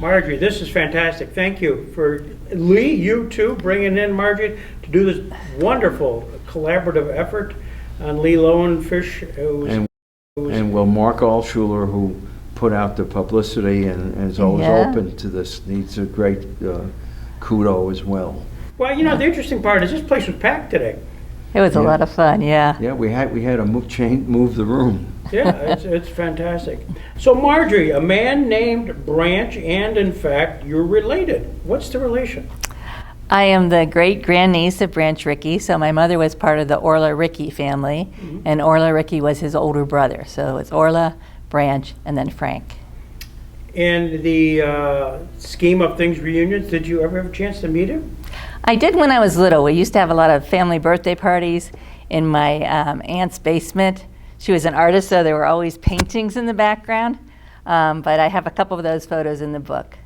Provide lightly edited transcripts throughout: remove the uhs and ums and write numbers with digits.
Marjorie, this is fantastic. Thank you for Lee, you too, bringing in Marjorie to do this wonderful collaborative effort on Lee Lowenfish. And Mark Altshuler, who put out the publicity and is always open to this, needs a great kudo as well. Well, you know, the interesting part is this place was packed today. It was a lot of fun, yeah. Yeah, we had to move the room. Yeah, it's fantastic. So Marjorie, a man named Branch, and in fact, you're related. What's the relation? I am the great-grandniece of Branch Rickey, so my mother was part of the Orla Rickey family, and Orla Rickey was his older brother. So it's Orla, Branch, and then Frank. In the scheme of things, reunions, did you ever have a chance to meet him? I did when I was little. We used to have a lot of family birthday parties in my aunt's basement. She was an artist, so there were always paintings in the background, but I have a couple of those photos in the book.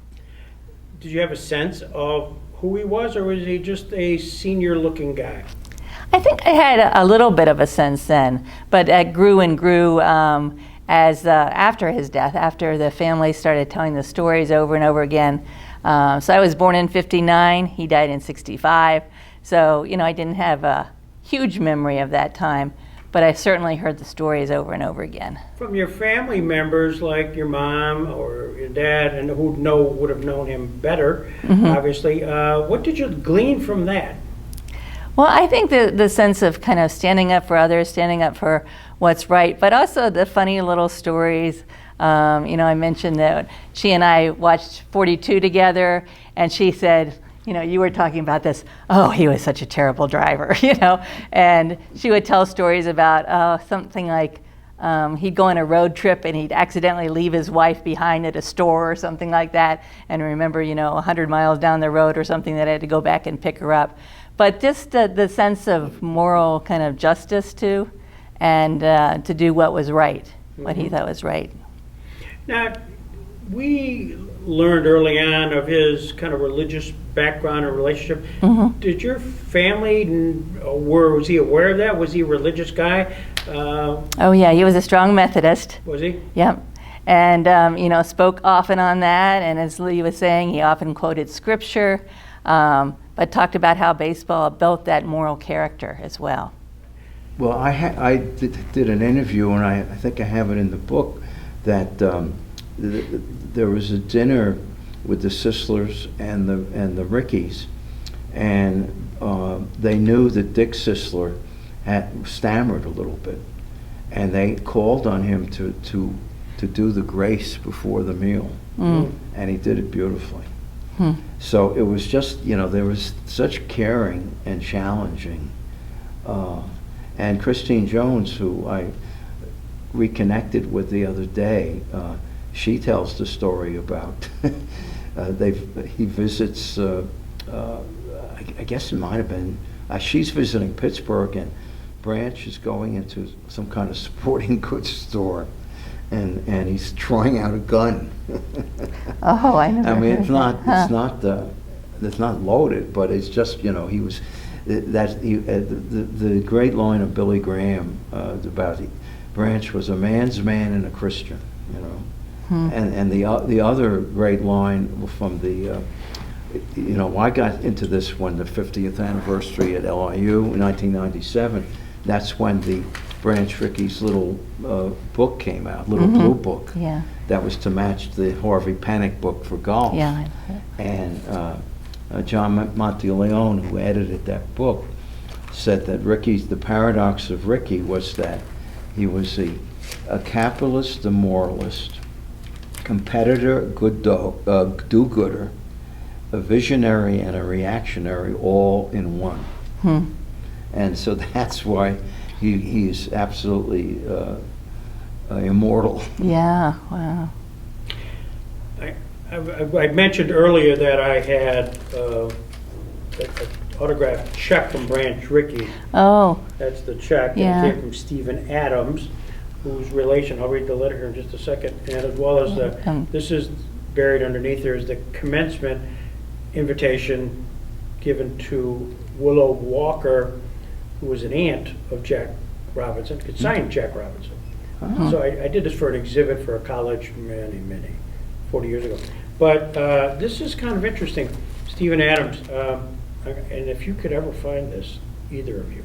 Did you have a sense of who he was, or was he just a senior-looking guy? I think I had a little bit of a sense then, but it grew and grew as after his death, after the family started telling the stories over and over again. So I was born in '59, he died in '65, so I didn't have a huge memory of that time, but I certainly heard the stories over and over again. From your family members, like your mom or your dad, and who would have known him better, obviously, what did you glean from that? Well, I think the sense of kind of standing up for others, standing up for what's right, but also the funny little stories. I mentioned that she and I watched 42 together, and she said, you were talking about this, oh, he was such a terrible driver, and she would tell stories about something like he'd go on a road trip and he'd accidentally leave his wife behind at a store or something like that, and remember, 100 miles down the road or something that I had to go back and pick her up. But just the sense of moral kind of justice too, and to do what was right, what he thought was right. Now, we learned early on of his kind of religious background and relationship. Did your family, was he aware of that? Was he a religious guy? Oh yeah, he was a strong Methodist. Was he? Yep. And spoke often on that, and as Lee was saying, he often quoted scripture, but talked about how baseball built that moral character as well. Well, I did an interview, and I think I have it in the book, that there was a dinner with the Sislers and the Rickeys, and they knew that Dick Sisler had stammered a little bit, and they called on him to do the grace before the meal, and he did it beautifully. So it was just, there was such caring and challenging, and Christine Jones, who I reconnected with the other day, she tells the story about he visits, I guess it might have been, she's visiting Pittsburgh, and Branch is going into some kind of sporting goods store, and he's trying out a gun. Oh, I never. I mean, it's not loaded, but it's just, he was the great line of Billy Graham about Branch was a man's man and a Christian, and the other great line from the I got into this when the 50th anniversary at LIU in 1997. That's when the Branch Rickey's little book came out, little blue book. Yeah. That was to match the Harvey Panic book for golf. Yeah. And John Monteleone, who edited that book, said that the paradox of Rickey was that he was a capitalist, a moralist, competitor, do-gooder, a visionary, and a reactionary, all in one. And so that's why he's absolutely immortal. Yeah, wow. I mentioned earlier that I had an autographed check from Branch Rickey. Oh. That's the check. Yeah. And it came from Stephen Adams, whose relation, I'll read the letter here in just a second, and as well as this is buried underneath there is the commencement invitation given to Willow Walker, who was an aunt of Jack Robinson, could sign Jack Robinson. So I did this for an exhibit for a college many 40 years ago. But this is kind of interesting. Stephen Adams, and if you could ever find this, either of you.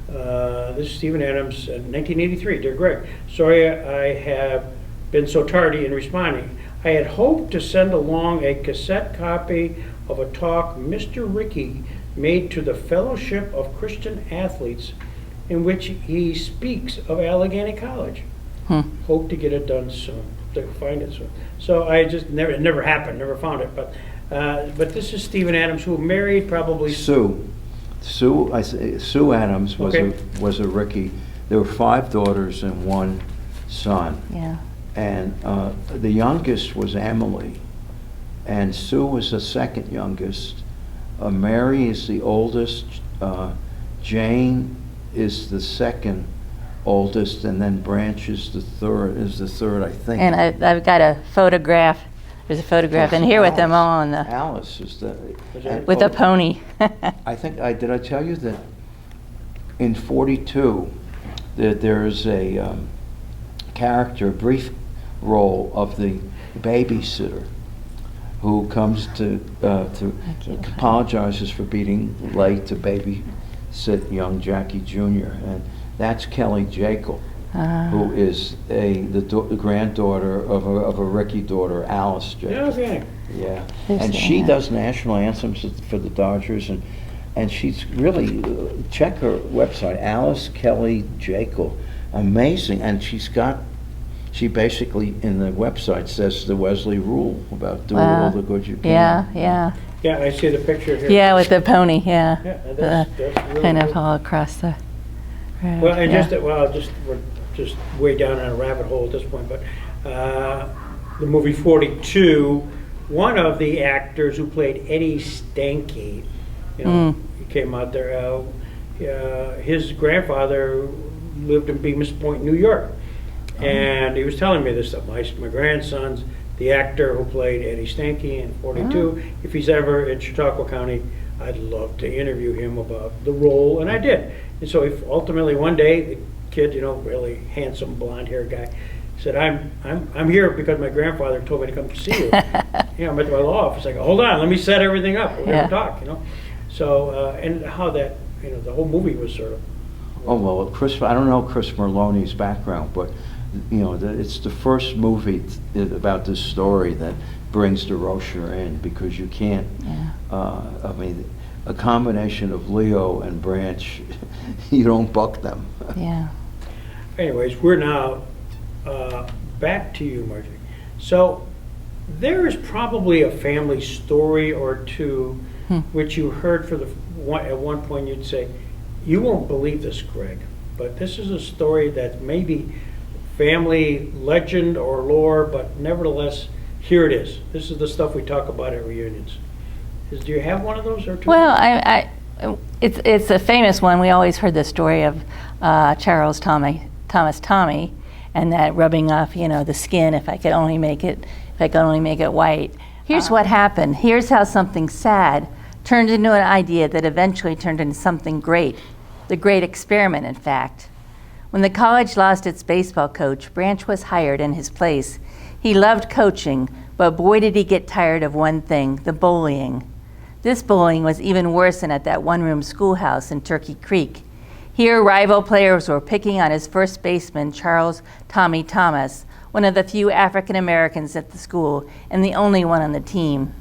This is Stephen Adams, 1983. Dear Greg, sorry I have been so tardy in responding. I had hoped to send along a cassette copy of a talk Mr. Rickey made to the Fellowship of Christian Athletes, in which he speaks of Allegheny College. Hope to get it done soon, to find it soon. So I just it never happened, never found it. But this is Stephen Adams, who married probably Sue Adams was a Rickey. There were 5 daughters and 1 son. Yeah. And the youngest was Emily, and Sue was the second youngest. Mary is the oldest. Jane is the second oldest, and then Branch is the third, I think. And I've got a photograph. There's a photograph in here with them all on the Alice is the with a pony. I think did I tell you that in 42 that there's a character, brief role of the babysitter who comes to apologizes for being late to babysit young Jackie Jr. and that's Kelly Jekyll, who is the granddaughter of a Rickey daughter, Alice Jekyll. Okay. Yeah, and she does national anthems for the Dodgers, and she's really check her website, Alice Kelly Jekyll, amazing, and she basically in the website says the Wesley rule about doing all the good you can. Yeah. Yeah, I see the picture here. Yeah, with the pony. Yeah. That's really kind of cool. all across the road. Well, and yeah. we're just way down on a rabbit hole at this point, but the movie 42, one of the actors who played Eddie Stanky, he came out there. His grandfather lived in Bemis Point, New York, and he was telling me this stuff. My grandson's the actor who played Eddie Stanky in 42. If he's ever in Chautauqua County, I'd love to interview him about the role, and I did. And so if ultimately one day the kid, really handsome blonde-haired guy, said, "I'm here because my grandfather told me to come to see you." I'm at my law office. I go, "Hold on, let me set everything up. We're going to talk." So and how that the whole movie was sort of. Oh well, I don't know Chris Merloni's background, but it's the first movie about this story that brings DeRocher in because you can't. I mean, a combination of Leo and Branch, you don't buck them. Yeah. Anyways, we're now back to you, Marjorie. So there is probably a family story or two which you heard at one point. You'd say, "You won't believe this, Greg, but this is a story that maybe family legend or lore, but nevertheless, here it is. This is the stuff we talk about at reunions." Do you have one of those or two? Well, it's a famous one. We always heard the story of Thomas Tommy, and that rubbing off, the skin. If I could only make it white. Here's what happened. Here's how something sad turned into an idea that eventually turned into something great. The great experiment, in fact. When the college lost its baseball coach, Branch was hired in his place. He loved coaching, but boy did he get tired of one thing, the bullying. This bullying was even worse than at that one-room schoolhouse in Turkey Creek. Here, rival players were picking on his first baseman, Charles Tommy Thomas, one of the few African Americans at the school and the only one on the team.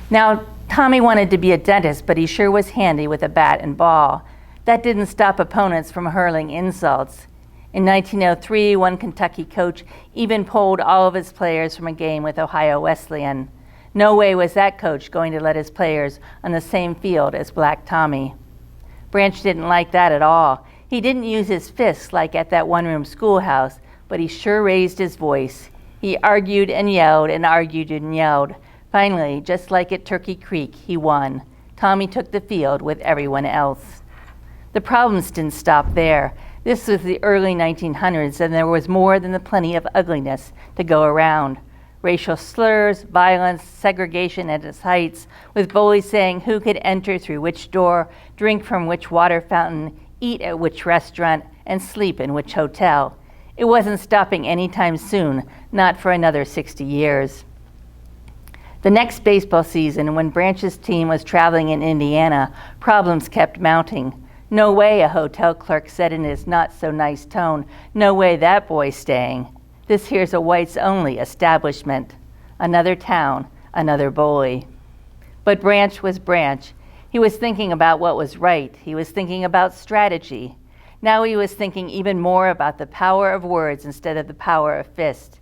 Now, Tommy wanted to be a dentist, but he sure was handy with a bat and ball. That didn't stop opponents from hurling insults. In 1903, one Kentucky coach even pulled all of his players from a game with Ohio Wesleyan. No way was that coach going to let his players on the same field as Black Tommy. Branch didn't like that at all. He didn't use his fists like at that one-room schoolhouse, but he sure raised his voice. He argued and yelled and argued and yelled. Finally, just like at Turkey Creek, he won. Tommy took the field with everyone else. The problems didn't stop there. This was the early 1900s, and there was more than the plenty of ugliness to go around. Racial slurs, violence, segregation at its heights, with bullies saying who could enter through which door, drink from which water fountain, eat at which restaurant, and sleep in which hotel. It wasn't stopping anytime soon, not for another 60 years. The next baseball season, when Branch's team was traveling in Indiana, problems kept mounting. "No way," a hotel clerk said in his not-so-nice tone. "No way that boy's staying. This here's a whites-only establishment." Another town, another bully. But Branch was Branch. He was thinking about what was right. He was thinking about strategy. Now he was thinking even more about the power of words instead of the power of fist.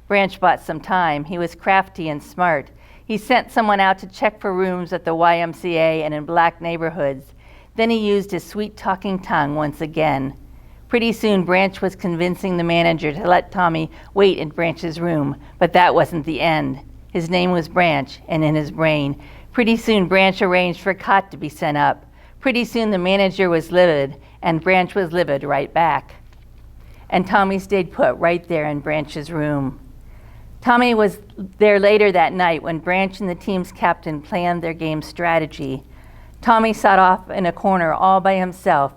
Branch bought some time. He was crafty and smart. He sent someone out to check for rooms at the YMCA and in black neighborhoods. Then he used his sweet-talking tongue once again. Pretty soon, Branch was convincing the manager to let Tommy wait in Branch's room, but that wasn't the end. His name was Branch, and in his brain. Pretty soon, Branch arranged for a cot to be sent up. Pretty soon, the manager was livid, and Branch was livid right back. And Tommy stayed put right there in Branch's room. Tommy was there later that night when Branch and the team's captain planned their game strategy. Tommy sat off in a corner all by himself,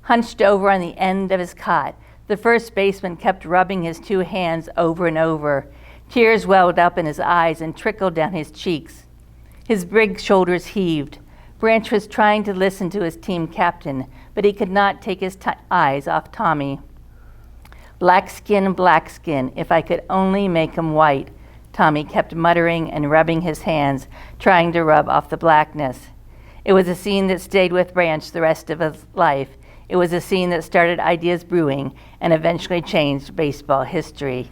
hunched over on the end of his cot. The first baseman kept rubbing his two hands over and over. Tears welled up in his eyes and trickled down his cheeks. His big shoulders heaved. Branch was trying to listen to his team captain, but he could not take his eyes off Tommy. Black skin, if I could only make him white," Tommy kept muttering and rubbing his hands, trying to rub off the blackness. It was a scene that stayed with Branch the rest of his life. It was a scene that started ideas brewing and eventually changed baseball history.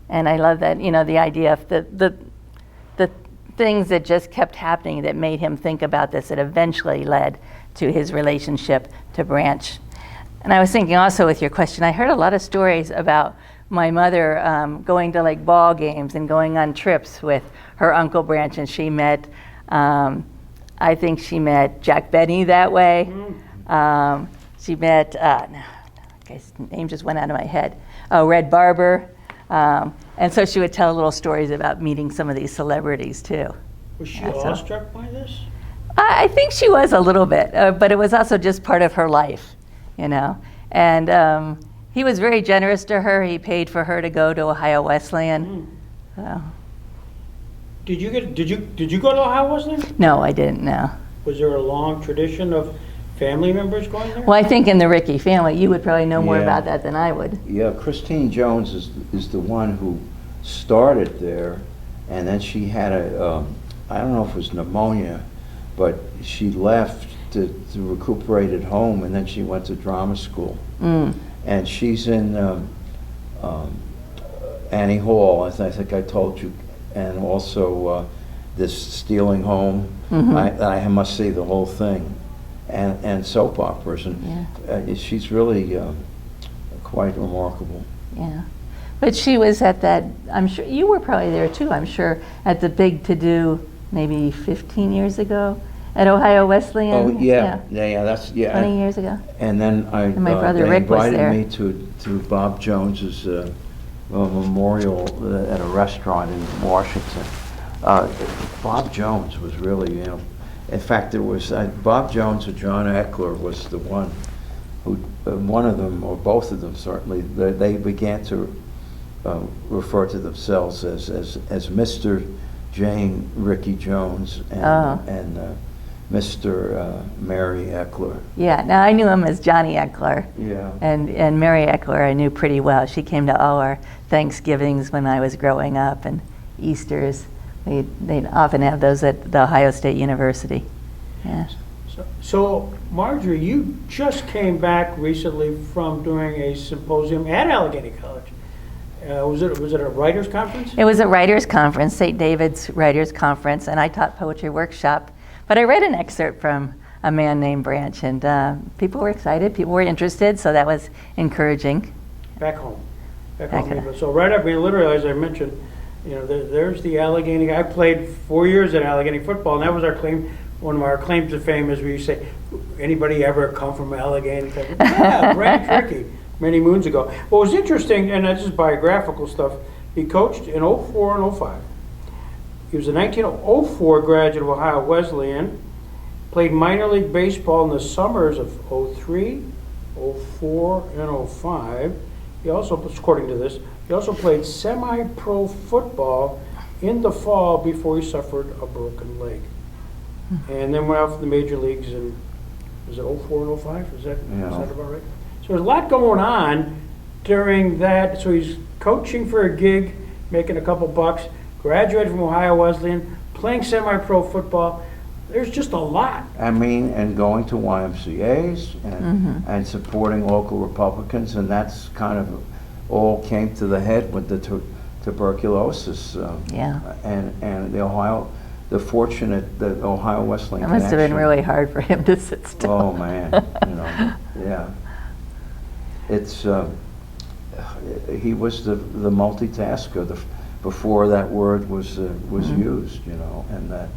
And I love that, the idea of the things that just kept happening that made him think about this, that eventually led to his relationship to Branch. And I was thinking also with your question, I heard a lot of stories about my mother going to like ball games and going on trips with her Uncle Branch, and she met I think she met Jack Benny that way. She met, his name just went out of my head. Oh, Red Barber. And so she would tell little stories about meeting some of these celebrities too. Was she awestruck by this? I think she was a little bit, but it was also just part of her life, And he was very generous to her. He paid for her to go to Ohio Wesleyan. So. Did you go to Ohio Wesleyan? No, I didn't. No. Was there a long tradition of family members going there? Well, I think in the Rickey family, you would probably know more about that than I would. Yeah, Christine Jones is the one who started there, and then she had I don't know if it was pneumonia, but she left to recuperate at home, and then she went to drama school. And she's in Annie Hall, I think I told you, and also this Stealing Home. I must see the whole thing, and soap operas, and she's really quite remarkable. Yeah, but she was at that, I'm sure, you were probably there too, I'm sure, at the big to-do maybe 15 years ago at Ohio Wesleyan. Oh, yeah, that's, 20 years ago. And then my brother they Rick was invited there. me to Bob Jones's memorial at a restaurant in Washington. Bob Jones was really, in fact, there was Bob Jones or John Eckler was the one who, one of them, or both of them certainly, they began to refer to themselves as Mr. Jane Rickey Jones and Mr. Mary Eckler. Yeah, now I knew him as Johnny Eckler. Yeah. And Mary Eckler I knew pretty well. She came to all our Thanksgivings when I was growing up, and Easters. They'd often have those at the Ohio State University. Yeah. So Marjorie, you just came back recently from doing a symposium at Allegheny College. Was it a writers' conference? It was a writers' conference, St. David's Writers' Conference, and I taught poetry workshop. But I read an excerpt from a man named Branch, and people were excited, people were interested, so that was encouraging. Back home. So right up, literally, as I mentioned, there's the Allegheny. I played 4 years at Allegheny football, and that was our claim. One of our claims to fame is we say, anybody ever come from Allegheny? Yeah, Branch Rickey, many moons ago. What was interesting, and that's just biographical stuff, he coached in 04 and 05. He was a 1904 graduate of Ohio Wesleyan, played minor league baseball in the summers of 03, 04, and 05. He also, according to this, he also played semi-pro football in the fall before he suffered a broken leg. And then went out for the major leagues in, was it 04 and 05? Is that about right? So there's a lot going on during that. So he's coaching for a gig, making a couple bucks, graduated from Ohio Wesleyan, playing semi-pro football. There's just a lot. I mean, and going to YMCA's and supporting local Republicans, and that's kind of all came to the head with the tuberculosis. And the fortunate that Ohio Wesleyan It must have been connection. really hard for him to sit still. Oh man, yeah. It's he was the multitasker before that word was used, and that.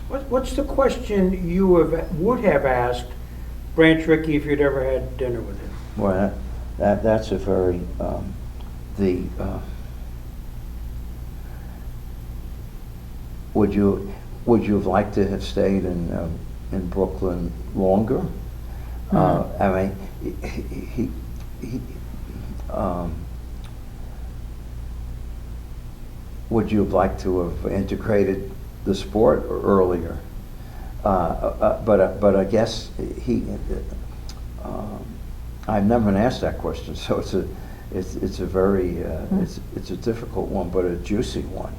What's the question you would have asked Branch Rickey if you'd ever had dinner with him? Well, that's a very would you have liked to have stayed in Brooklyn longer? I mean, he would you have liked to have integrated the sport earlier? But I guess I've never been asked that question, so it's a very it's a difficult one, but a juicy one.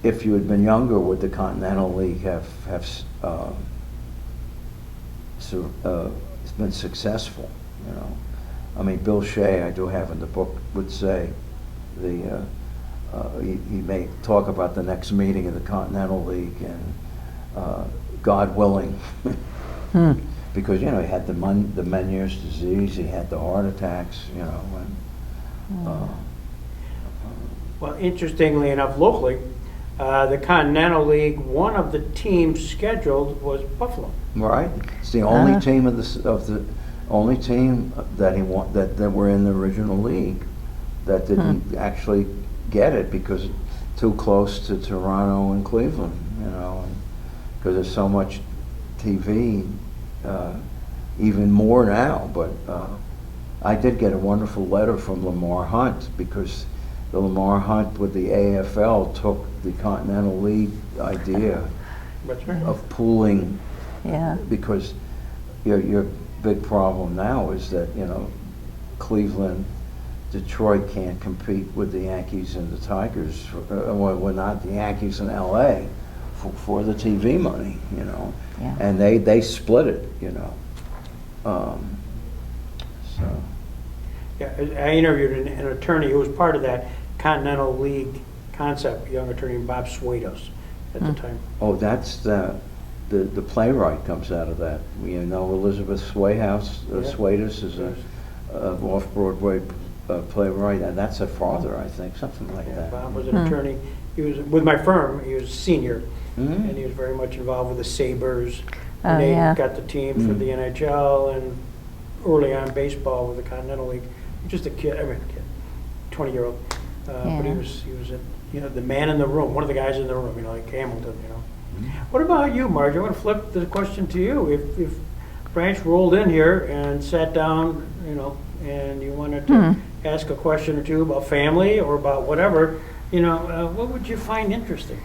If you had been younger, would the Continental League have been successful? I mean, Bill Shea, I do have in the book, would say he may talk about the next meeting of the Continental League and God willing, because he had the Meniere's disease, he had the heart attacks, Well, interestingly enough, locally, the Continental League, one of the teams scheduled was Buffalo. Right, it's the only team the only team that that were in the original league that didn't actually get it because too close to Toronto and Cleveland, because there's so much TV, even more now. But I did get a wonderful letter from Lamar Hunt, because the Lamar Hunt with the AFL took the Continental League idea of pooling, because your big problem now is that Cleveland, Detroit can't compete with the Yankees and the Tigers. Well, not the Yankees in LA for the TV money, and they split it, so. Yeah, I interviewed an attorney who was part of that Continental League concept, young attorney Bob Swados at the time. Oh, that's the playwright comes out of that. Elizabeth Swados is a off-Broadway playwright, and that's her father, I think, something like that. Bob was an attorney. He was with my firm. He was a senior, and he was very much involved with the Sabres. And they got the team for the NHL, and early on baseball with the Continental League. Just a kid, 20-year-old. But he was the man in the room, one of the guys in the room, like Hamilton, What about you, Marjorie? I want to flip the question to you. If Branch rolled in here and sat down, and you wanted to ask a question or two about family or about whatever, what would you find interesting?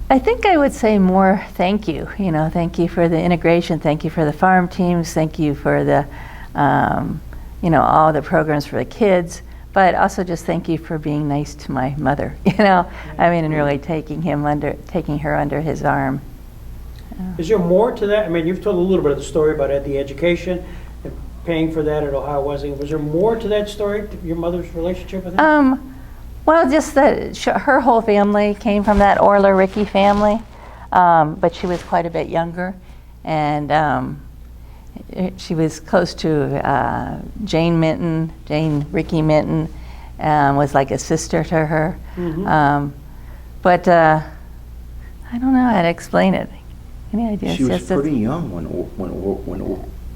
I think I would say more thank you. Thank you for the integration. Thank you for the farm teams. Thank you for the, all the programs for the kids. But also just thank you for being nice to my mother. And really taking her under his arm. Is there more to that? You've told a little bit of the story about the education and paying for that at Ohio Wesleyan. Was there more to that story, to your mother's relationship with him? Well, just that her whole family came from that Orler Rickey family, but she was quite a bit younger, and she was close to Jane Rickey Minton, was like a sister to her. But I don't know how to explain it. Any ideas? She was pretty young when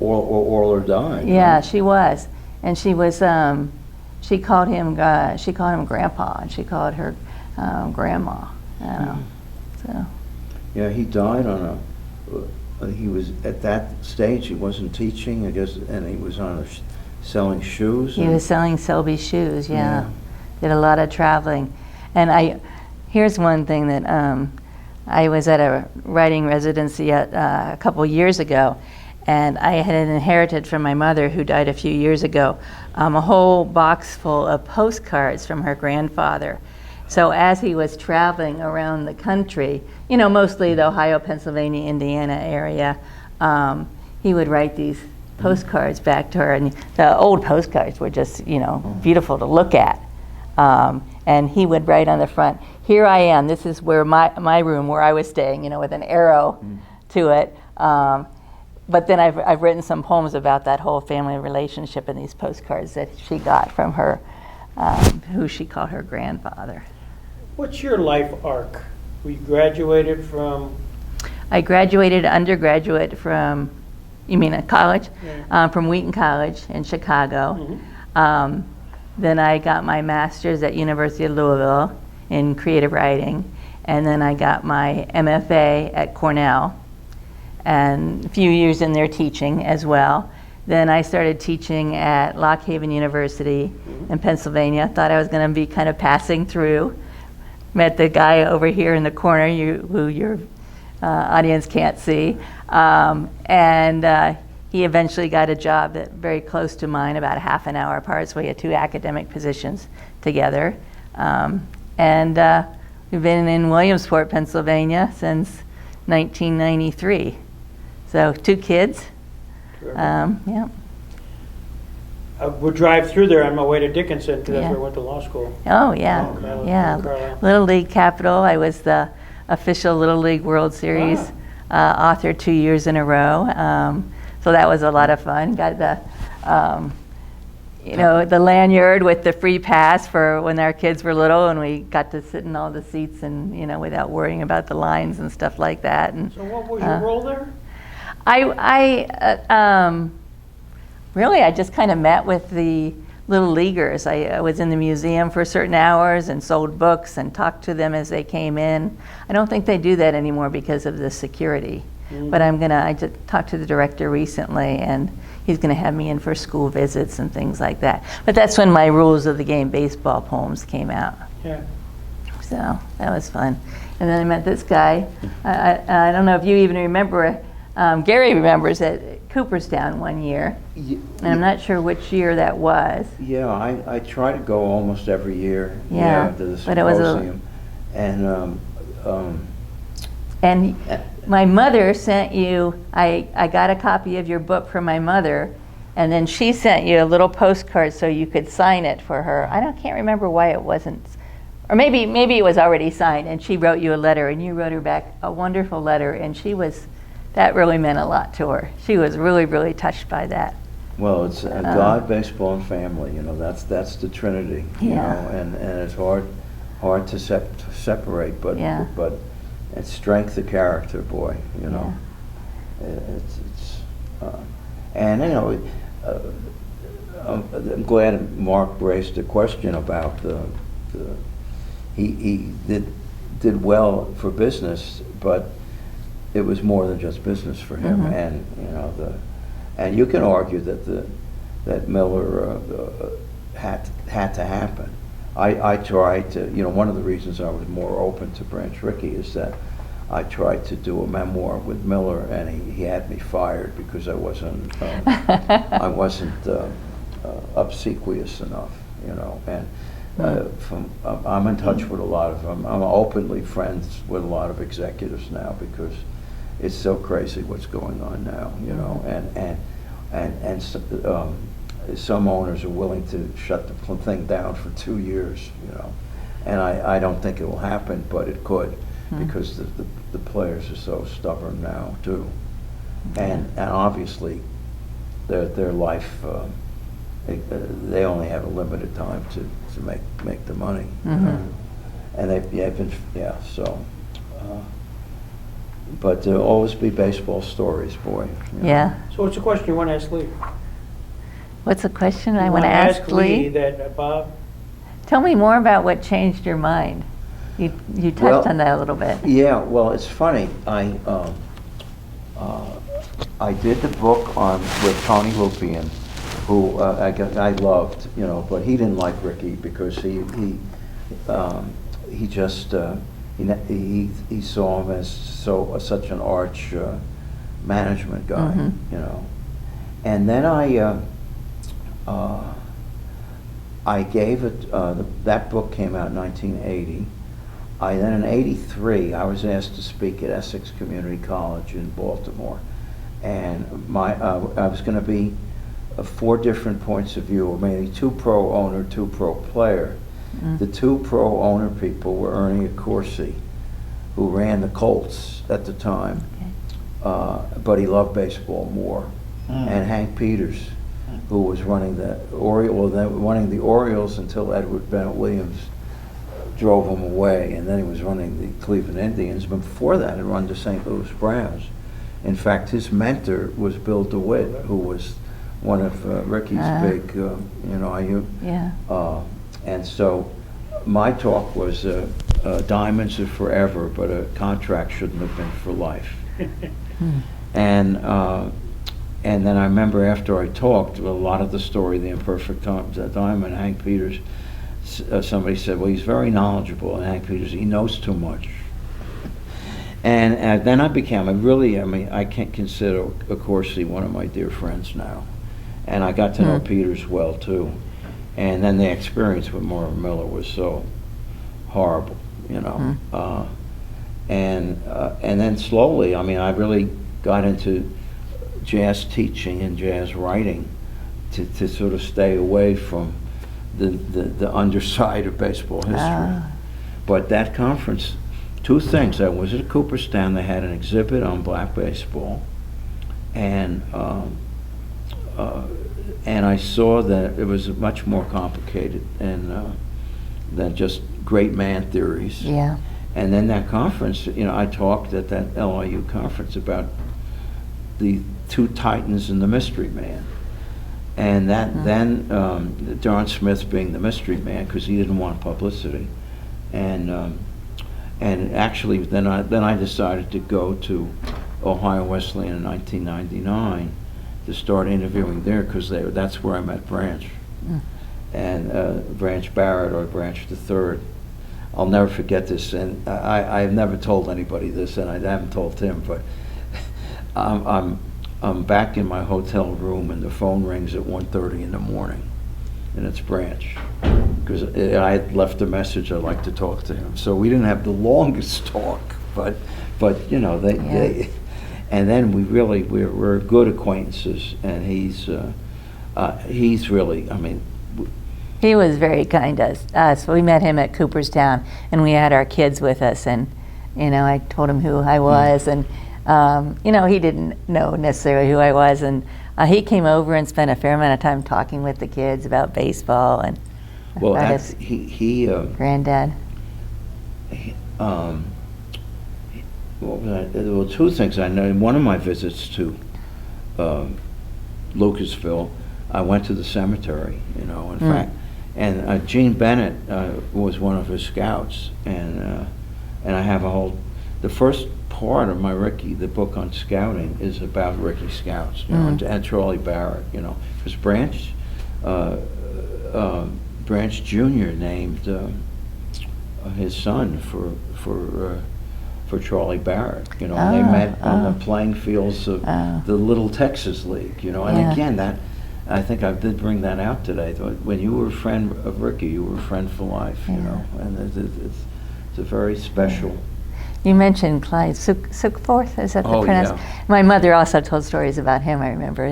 Orler died. Yeah, right? She was, and she was. She called him Grandpa, and she called her Grandma. So. Yeah, he died on he was, at that stage, he wasn't teaching, I guess, and he was on selling shoes. He was selling Selby shoes, yeah. Did a lot of traveling. And here's one thing that I was at a writing residency a couple years ago, and I had inherited from my mother, who died a few years ago, a whole box full of postcards from her grandfather. So as he was traveling around the country, you know, mostly the Ohio, Pennsylvania, Indiana area, he would write these postcards back to her, and the old postcards were just, you know, beautiful to look at. And he would write on the front, "Here I am, this is where my room where I was staying," you know, with an arrow to it. But then I've written some poems about that whole family relationship in these postcards that she got from her, who she called her grandfather. What's your life arc? We graduated from... I graduated undergraduate from, you mean at college? Yeah. From Wheaton College in Chicago. Mhm. Then I got my master's at University of Louisville in creative writing. And then I got my MFA at Cornell, and a few years in there teaching as well. Then I started teaching at Lock Haven University in Pennsylvania. Thought I was going to be kind of passing through. Met the guy over here in the corner, who your audience can't see. And he eventually got a job very close to mine, about a half an hour apart, so we had 2 academic positions together. And we've been in Williamsport, Pennsylvania since 1993. So 2 kids. Yeah. I would drive through there on my way to Dickinson, because that's Yeah. where I went to law school. Oh, yeah. Oh, Yeah. Carlisle. Little League Capital. I was the official Little League World Series author 2 years in a row. So that was a lot of fun. Got the, you know, the lanyard with the free pass for when our kids were little, and we got to sit in all the seats and, you know, without worrying about the lines and stuff like that. And So what was your role there? Really, I just kind of met with the little leaguers. I was in the museum for certain hours and sold books and talked to them as they came in. I don't think they do that anymore because of the security. But I just talked to the director recently, and he's going to have me in for school visits and things like that. But that's when my Rules of the Game baseball poems came out. Yeah. So that was fun. And then I met this guy. I don't know if you even remember. Gary remembers at Cooperstown one year, and I'm not sure which year that was. Yeah, I try to go almost every year. Yeah, To the but it was symposium. And my mother sent you, I got a copy of your book from my mother, and then she sent you a little postcard so you could sign it for her. Can't remember why it wasn't, or maybe it was already signed, and she wrote you a letter, and you wrote her back a wonderful letter, and that really meant a lot to her. She was really, really touched by that. Well, it's God, baseball, and family. You know, that's the Trinity. You Yeah. know, and it's hard to separate, but Yeah. but it's strength of character, boy. You know, it's and you know, I'm glad Mark raised a question about he did well for business, but it was more than just business for him. And you know, and you can argue that Miller had to happen. I tried to, you know, one of the reasons I was more open to Branch Rickey is that I tried to do a memoir with Miller, and he had me fired because I wasn't obsequious enough, you know. And I'm in touch with a lot of them. I'm openly friends with a lot of executives now because it's so crazy what's going on now, you know. And some owners are willing to shut the thing down for 2 years, you know. And I don't think it will happen, but it could, because the players are so stubborn now too. And obviously their life, they only have a limited time to make the money. You know? And they've been, so. But there'll always be baseball stories, boy. You know? Yeah. So what's the question you want to ask Lee? What's the question I You want to ask Lee? That Bob? Tell me more about what changed your mind. You touched on that a little bit. Yeah, well, it's funny. I did the book on with Tony Lupian, who I loved, you know, but he didn't like Rickey because he just he saw him as such an arch management guy, you know. And then I gave it. That book came out in 1980. Then in '83, I was asked to speak at Essex Community College in Baltimore, and I was going to be 4 different points of view, or maybe 2 pro owner, 2 pro player. The 2 pro owner people were Ernie Accorsi, who ran the Colts at the time, but he loved baseball more, and Hank Peters, who was running the Orioles until Edward Bennett Williams drove him away, and then he was running the Cleveland Indians. But before that, he run the St. Louis Browns. In fact, his mentor was Bill DeWitt, who was one of Rickey's big, and so my talk was diamonds are forever, but a contract shouldn't have been for life. And then I remember after I talked, a lot of the story, The Imperfect Diamond, Hank Peters, somebody said, well, he's very knowledgeable, and Hank Peters, he knows too much. And then I became I can't consider Accorsi one of my dear friends now. And I got to know Peters well, too. And then the experience with Marvin Miller was so horrible, you know. And then slowly, I really got into jazz teaching and jazz writing to sort of stay away from the underside of baseball history. But that conference, 2 things. I was at Cooperstown. They had an exhibit on black baseball, and I saw that it was much more complicated than just great man theories. Yeah. And then that conference, I talked at that LIU conference about the 2 titans and the mystery man. And that then Don Smith being the mystery man because he didn't want publicity, and actually then I decided to go to Ohio Wesleyan in 1999 to start interviewing there because that's where I met Branch, and Branch Barrett, or Branch the Third. I'll never forget this, and I've never told anybody this, and I haven't told Tim, but I'm back in my hotel room, and the phone rings at 1:30 in the morning, and it's Branch, because I had left a message I'd like to talk to him. So we didn't have the longest talk, but they and then we're good acquaintances, and he's really, He was very kind to us. We met him at Cooperstown, and we had our kids with us, and I told him who I was, and he didn't know necessarily who I was, and he came over and spent a fair amount of time talking with the kids about baseball and about his granddad. Well, 2 things I know. In one of my visits to Lucasville, I went to the cemetery, in fact, and Gene Bennett was one of his scouts, and I have the first part of my Rickey, the book on scouting, is about Rickey scouts, and Charlie Barrett, because Branch Jr. named his son for Charlie Barrett, and they met on the playing fields of the Little Texas League, and again, that I think I did bring that out today. When you were a friend of Rickey, you were a friend for life, and it's a very special. You mentioned Clyde Suckforth, is that the pronunciation? Yeah. My mother also told stories about him, I remember,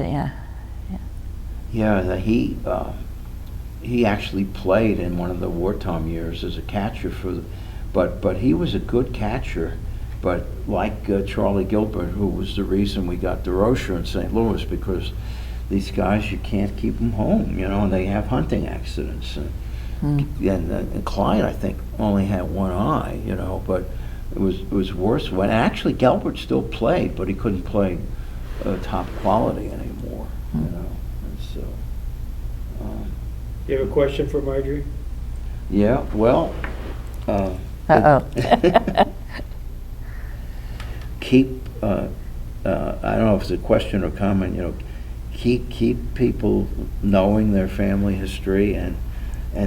Yeah, he actually played in one of the wartime years as a catcher but he was a good catcher, but like Charlie Gilbert, who was the reason we got DeRocher in St. Louis, because these guys, you can't keep them home, and they have hunting accidents. And Clyde, I think, only had one eye, but it was worse when actually Gilbert still played, but he couldn't play top quality anymore, And so. You have a question for Marjorie? Yeah, well. Uh-oh. Keep I don't know if it's a question or comment, keep people knowing their family history and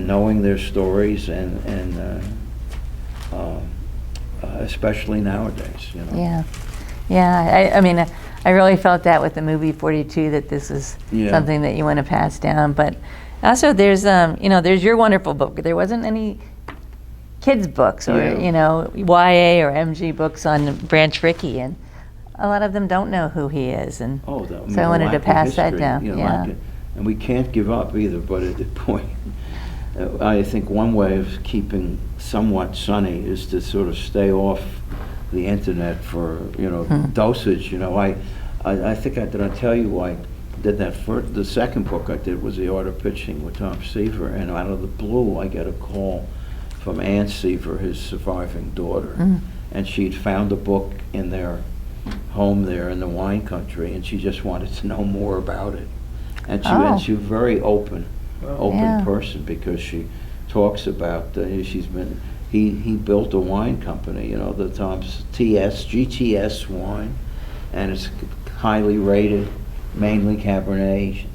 knowing their stories and especially nowadays, Yeah. Yeah, I mean, I really felt that with the movie 42, that this is something that you want to pass down. But also there's, there's your wonderful book. There wasn't any kids books or, YA or MG books on Branch Rickey, and a lot of them don't know who he is. And so I wanted to pass that down. And we can't give up either, but at the point, I think one way of keeping somewhat sunny is to sort of stay off the internet for dosage. I think did I tell you I did that first? The second book I did was The Art of Pitching with Tom Seaver, and out of the blue I get a call from Ann Seaver, his surviving daughter, and she'd found a book in their home there in the wine country, and she just wanted to know more about it. And she was very open person, because she talks about he built a wine company, the Tom's GTS wine, and it's highly rated, mainly Cabernet,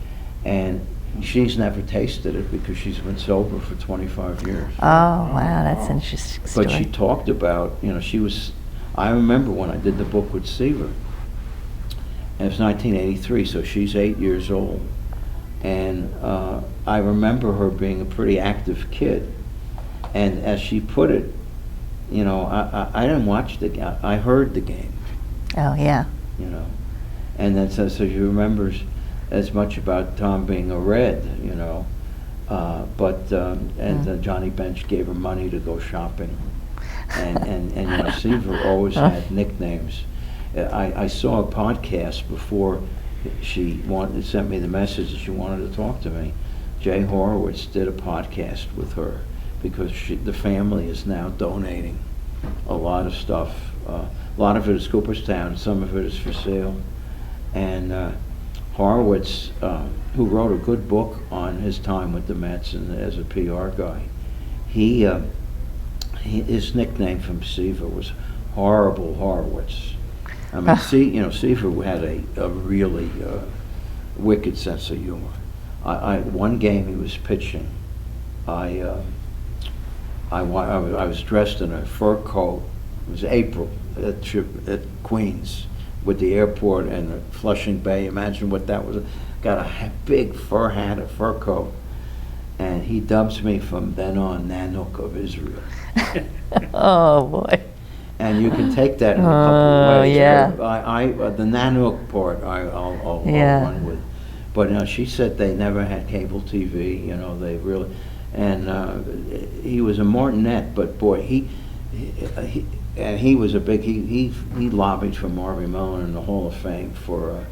and she's never tasted it because she's been sober for 25 years. Oh, wow, that's an interesting story. But she talked about, I remember when I did the book with Seaver, and it was 1983, so she's 8 years old. And I remember her being a pretty active kid. And as she put it, I didn't watch the game, I heard the game. Oh, yeah. And then so she remembers as much about Tom being a Red, but Johnny Bench gave her money to go shopping. And Seaver always had nicknames. I saw a podcast before she sent me the message that she wanted to talk to me. Jay Horowitz did a podcast with her because the family is now donating a lot of stuff. A lot of it is Cooperstown, some of it is for sale. And Horowitz, who wrote a good book on his time with the Mets and as a PR guy, his nickname from Seaver was Horrible Horowitz. I mean, Seaver had a really wicked sense of humor. One game he was pitching, I was dressed in a fur coat. It was April at Queens with the airport and the Flushing Bay. Imagine what that was. Got a big fur hat, a fur coat, and he dubs me from then on Nanook of Israel. Oh boy. And you can take that in a couple of ways. Yeah. The Nanook part I'll run with. But she said they never had cable TV, they really, and he was a martinet, but boy, he was a big, he lobbied for Marvin Millen in the Hall of Fame for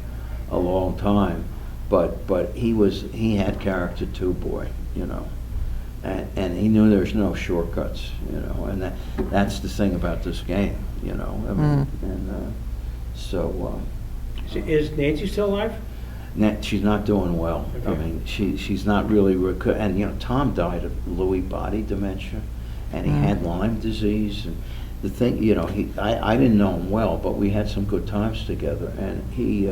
a long time, but he had character too, boy, and he knew there's no shortcuts, and that's the thing about this game, I mean, and so. Is Nancy still alive? She's not doing well. Okay. I mean, she's not really and Tom died of Lewy body dementia, and he had Lyme disease. And the thing, I didn't know him well, but we had some good times together, and he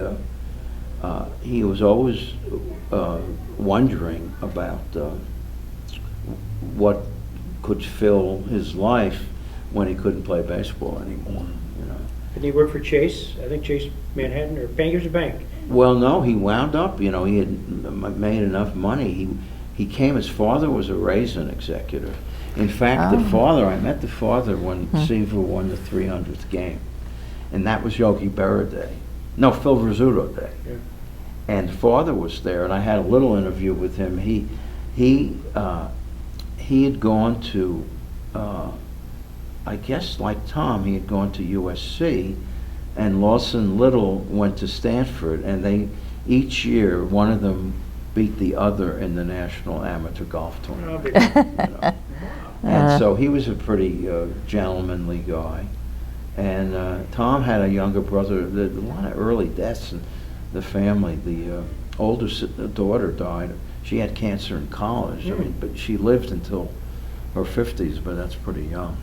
was always wondering about what could fill his life when he couldn't play baseball anymore. Did he work for Chase? I think Chase Manhattan or Bankers a Bank. Well, no, he wound up, he had made enough money. He came, his father was a raisin executive. In fact, I met the father when Seaver won the 300th game. And that was Yogi Berra Day. No, Phil Rizzuto Day. Yeah. And father was there, and I had a little interview with him. He had gone to, I guess like Tom, he had gone to USC, and Lawson Little went to Stanford, and each year one of them beat the other in the National Amateur Golf Tournament. And so he was a pretty gentlemanly guy. And Tom had a younger brother. There were a lot of early deaths in the family. The oldest daughter died. She had cancer in college. I mean, but she lived until her 50s, but that's pretty young.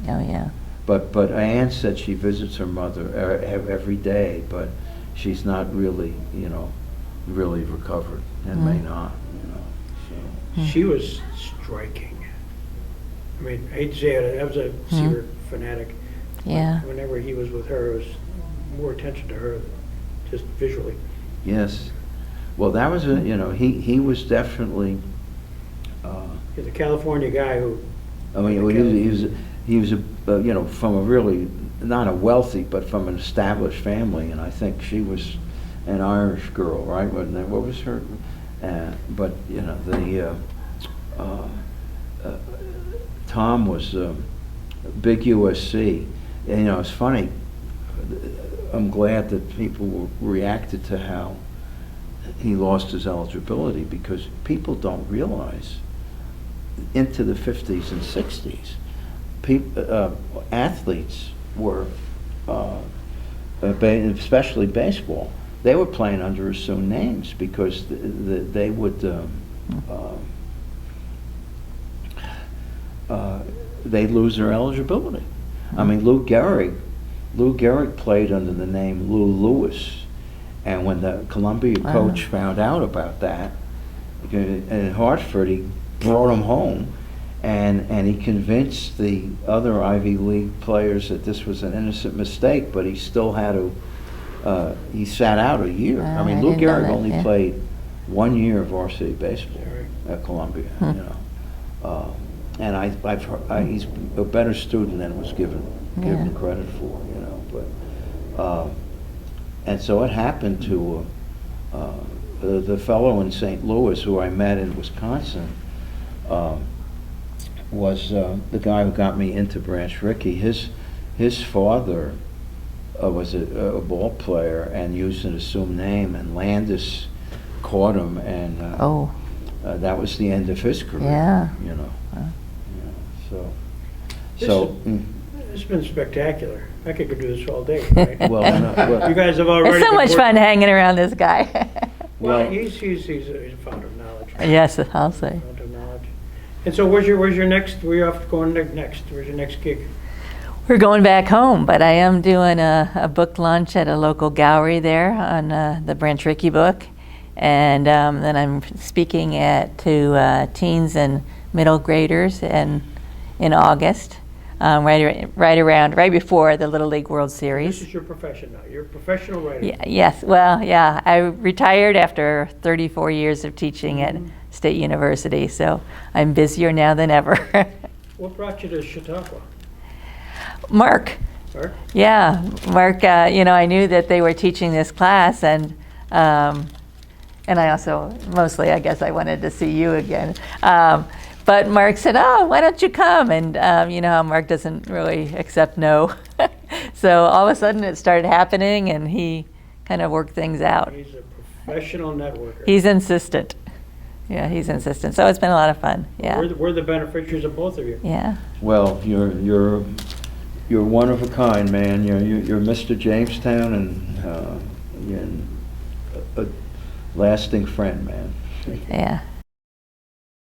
Oh, yeah. But Ann said she visits her mother every day, but she's not really, really recovered and may not, so. She was striking. I mean, I hate to say it, I was a Seaver fanatic. Yeah. Whenever he was with her, it was more attention to her, just visually. Yes. Well, that was he was definitely. He's a California guy who. I mean, he was from a really, not a wealthy, but from an established family, and I think she was an Irish girl, right? What was her? But Tom was big USC, and it's funny. I'm glad that people reacted to how he lost his eligibility, because people don't realize into the 50s and 60s, athletes were, especially baseball, they were playing under assumed names because they would they'd lose their eligibility. I mean, Lou Gehrig played under the name Lou Lewis, and when the Columbia coach found out about that in Hartford, he brought him home, and he convinced the other Ivy League players that this was an innocent mistake, but he still had to, he sat out a year. I mean, Lou Gehrig only played 1 year of varsity baseball at Columbia, and I've heard, he's a better student than was given credit for, but and so it happened to the fellow in St. Louis who I met in Wisconsin. Was the guy who got me into Branch Rickey. His father was a ball player and used an assumed name, and Landis caught him, and that was the end of his career. Yeah. It's been spectacular. I could go do this all day. Right? Well, you guys have already. It's so much fun hanging around this guy. Well, he's a fount of knowledge. Yes, I'll say. Fount of knowledge. And so, where's your next? Where you off going next? Where's your next gig? We're going back home, but I am doing a book launch at a local gallery there on the Branch Rickey book, and then I'm speaking to teens and middle graders in August. Right before the Little League World Series. This is your profession now. You're a professional writer. Yes. Well, yeah. I retired after 34 years of teaching at State University, so I'm busier now than ever. What brought you to Chautauqua? Mark. Mark? Yeah, Mark. I knew that they were teaching this class, and I also mostly, I guess, I wanted to see you again. But Mark said, why don't you come? And you know how Mark doesn't really accept no. So all of a sudden it started happening, and he kind of worked things out. He's a professional networker. He's insistent. Yeah, he's insistent. So it's been a lot of fun. Yeah. We're the beneficiaries of both of you. Yeah. Well, you're one of a kind, man. You're Mr. Jamestown, and you're a lasting friend, man. Yeah.